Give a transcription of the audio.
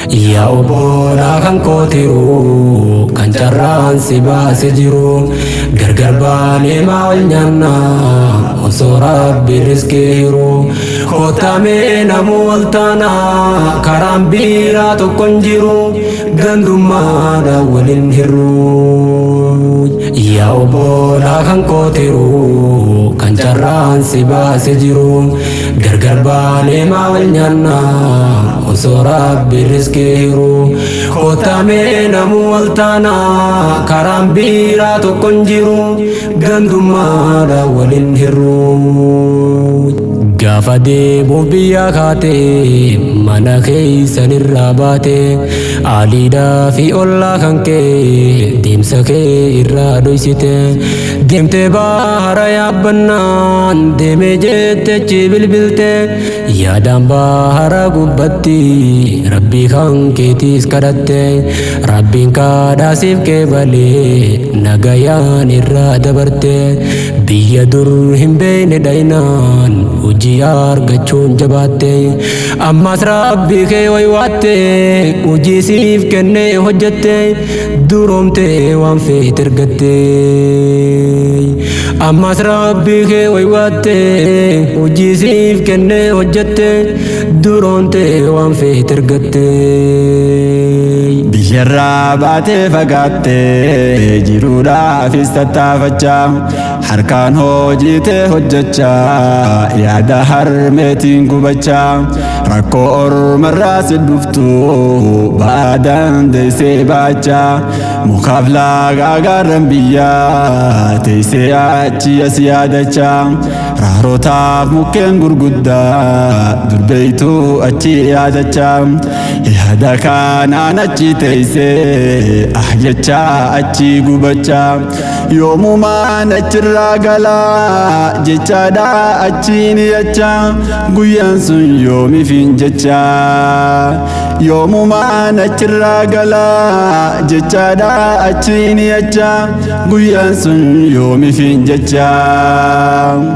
Yaa obbolaa kan kootiru kan carraan si baase jiru gargar baanee maal nyaannaa osoo rabbi riskii hiru kootamee namu wal taanaa karaan biiraa tokko hin jiru gandummaadha waliin hirru. Yaa obbolaa kan kootiru kan carraan si baase jiru gargar baanee maal nyaannaa osoo rabbi riskii hiru kootamee namu wal taanaa karaan biiraa tokko hin jiru gandummaadha waliin hirru. Gaafa deemuuf biyya kaatee mana keessan irraa baate aliidhaa fi ollaa kan kee deemsa kee irraa dhoysite deemtee bahara yaabbannaan deemee jettechi bilbilte yaadaan bahara gubbatti rabbii kan keetiis kadhatte rabbiin kadhaasiif kee balee nagayaan irraa dabarte biyya dur hin beekne dhaynaan hojii argachuun jabaatte ammas rabbii kee waywaatte hojii siif kennee hojjette duroomte waan feet ergatte ammas rabbii kee waywaatte hojii siif kennee hojjette duroomte waan feet ergatte. Biyyarraa baatee fagaattee jiruudhaafis tattaafachaa harkaan hojiitee hojjechaa yaada harmeetiin gubachaa rakkoo ormarraa si dhuftu ba'aa dandeessee baachaa mukaaf laagaa gaarran biyyaa teessee achi as yaadachaa raarotaaf mukkeen gurguddaa durbeeytuu achi yaadachaa yaada kanaan achi teessee jechaa achi gubachaa yoomumaan achirraa galaa jechaadha achiin yachaa guyyaan sun yoomiifin jechaa yoomumaan achirraa galaa jechaadha achiin yachaa guyyaan sun yoomiifin jechaa.